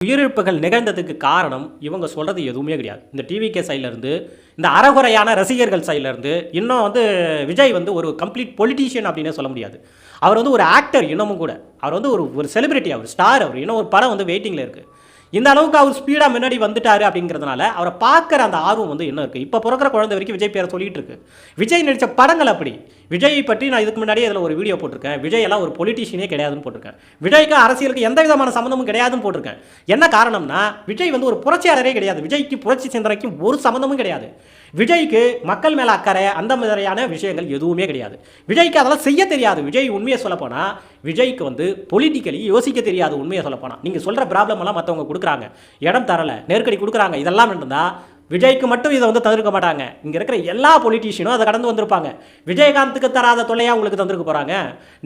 உயிரிழப்புகள் நிகழ்ந்ததுக்கு காரணம் இவங்க சொல்கிறது எதுவுமே கிடையாது. இந்த டிவிகே சைட்லேருந்து, இந்த அறகுறையான ரசிகர்கள் சைட்லேருந்து, இன்னும் விஜய் ஒரு கம்ப்ளீட் பொலிட்டீஷியன் அப்படின்னே சொல்ல முடியாது. அவர் ஒரு ஆக்டர் இன்னமும் கூட. அவர் ஒரு செலிபிரிட்டி, அவர் ஸ்டார். அவர் இன்னும் ஒரு படம் வெயிட்டிங்கில் இருக்குது. இந்த அளவுக்கு அவர் ஸ்பீடாக முன்னாடி வந்துட்டாரு அப்படிங்கிறதுனால அவரை பார்க்குற அந்த ஆர்வம் என்ன இருக்குது. இப்போ பிறக்கிற குழந்தை வரைக்கும் விஜய் பேரை சொல்லிட்டு இருக்கு. விஜய் நடித்த படங்கள் அப்படி. விஜய் பற்றி நான் இதுக்கு முன்னாடியே இதில் ஒரு வீடியோ போட்டிருக்கேன். விஜய் எல்லாம் ஒரு பொலிட்டீஷியனே கிடையாதுன்னு போட்டிருக்கேன். விஜய்க்கு அரசியலுக்கு எந்த விதமான சம்மந்தமும் கிடையாதுன்னு போட்டிருக்கேன். என்ன காரணம்னா விஜய் ஒரு புரட்சியாளரே கிடையாது. விஜய்க்கு புரட்சி சிந்தனைக்கும் ஒரு சம்மந்தமும் கிடையாது. விஜய்க்கு மக்கள் மேலே அக்கறை அந்த மாதிரியான விஷயங்கள் எதுவுமே கிடையாது. விஜய்க்கு அதெல்லாம் செய்ய தெரியாது. விஜய் உண்மையை சொல்லப்போனால் விஜய்க்கு பொலிட்டிக்கலி யோசிக்க தெரியாது. உண்மையை சொல்லப்போனால் நீங்கள் சொல்கிற ப்ராப்ளம் எல்லாம் மற்றவங்க கொடுக்குறாங்க, இடம் தரலை, நெருக்கடி கொடுக்குறாங்க. இதெல்லாம் இருந்தால் விஜய்க்கு மட்டும் இதை தவிர்க்க மாட்டாங்க. இங்கே இருக்கிற எல்லா பொலிட்டீஷியனும் அதை கடந்து வந்திருப்பாங்க. விஜயகாந்துக்கு தராத தொல்லையாக உங்களுக்கு தந்திருக்க போகிறாங்க.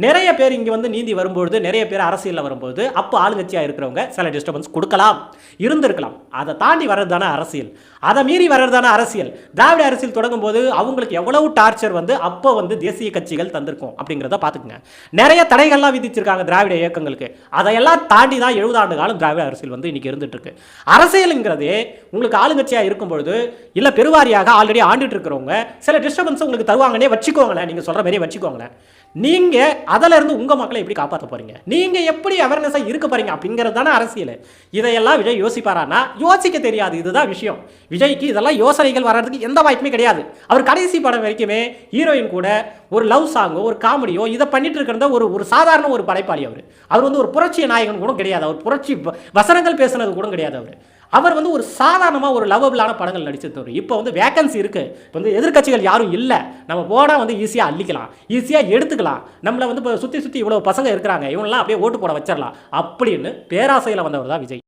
நிறைய பேர் இங்கே நீந்தி வரும்பொழுது, நிறைய பேர் அரசியலில் வரும்போது அப்போ ஆளுங்கட்சியாக இருக்கிறவங்க சில டிஸ்டர்பன்ஸ் கொடுக்கலாம், இருந்திருக்கலாம். அதை தாண்டி வர்றது தானே அரசியல். அதை மீறி வர்றது தானே அரசியல். திராவிட அரசியல் தொடங்கும் போது அவங்களுக்கு எவ்வளவு டார்ச்சர் அப்போ தேசிய கட்சிகள் தந்திருக்கும் அப்படிங்கிறத பார்த்துக்குங்க. நிறைய தடைகள்லாம் விதிச்சிருக்காங்க திராவிட இயக்கங்களுக்கு. அதையெல்லாம் தாண்டி தான் 70 ஆண்டு காலம் திராவிட அரசியல் இன்னைக்கு இருந்துட்டு இருக்கு. அரசியலுங்கிறதே உங்களுக்கு ஆளுங்கட்சியாக இருக்கும் பொழுது இல்ல பெருவாரியாக ஆல்ரெடி ஆண்டுட்டு இருக்கிறவங்க சில டிஸ்டர்பன்ஸ் உங்களுக்கு தருவாங்கன்னே வச்சுக்கோங்களேன். நீங்க சொல்ற மாதிரியே வச்சுக்கோங்களேன். நீங்க அதில இருந்து உங்க மக்களை எப்படி காப்பாற்ற போறீங்க, நீங்க எப்படி அவேர்னஸா இருக்க போறீங்க அப்படிங்கிறது தானே அரசியல். இதையெல்லாம் விஜய் யோசிப்பாரானா? யோசிக்க தெரியாது. இதுதான் விஷயம். விஜய்க்கு இதெல்லாம் யோசனைகள் வர்றதுக்கு எந்த வாய்ப்புமே கிடையாது. அவர் கடைசி படம் வரைக்குமே ஹீரோயின் கூட ஒரு லவ் சாங்கோ ஒரு காமெடியோ இதை பண்ணிட்டு இருக்கிறத ஒரு சாதாரண ஒரு படைப்பாளி. அவர் ஒரு புரட்சி நாயகன் கூட கிடையாது. அவர் புரட்சி வசனங்கள் பேசுனது கூட கிடையாது. அவர் ஒரு சாதாரணமாக ஒரு லவ்வபிளான படங்கள் நடிச்சிருந்தவர். இப்போ வேகன்சி இருக்குது. எதிர்கட்சிகள் யாரும் இல்லை. நம்ம போனால் ஈஸியாக அள்ளிக்கலாம், ஈஸியாக எடுத்துக்கலாம். நம்மளை இப்போ சுற்றி இவ்வளோ பசங்க இருக்கிறாங்க, இவங்களாம் அப்படியே ஓட்டு போட வச்சிடலாம் அப்படின்னு பேராசையில் வந்தவர் தான் விஜய்.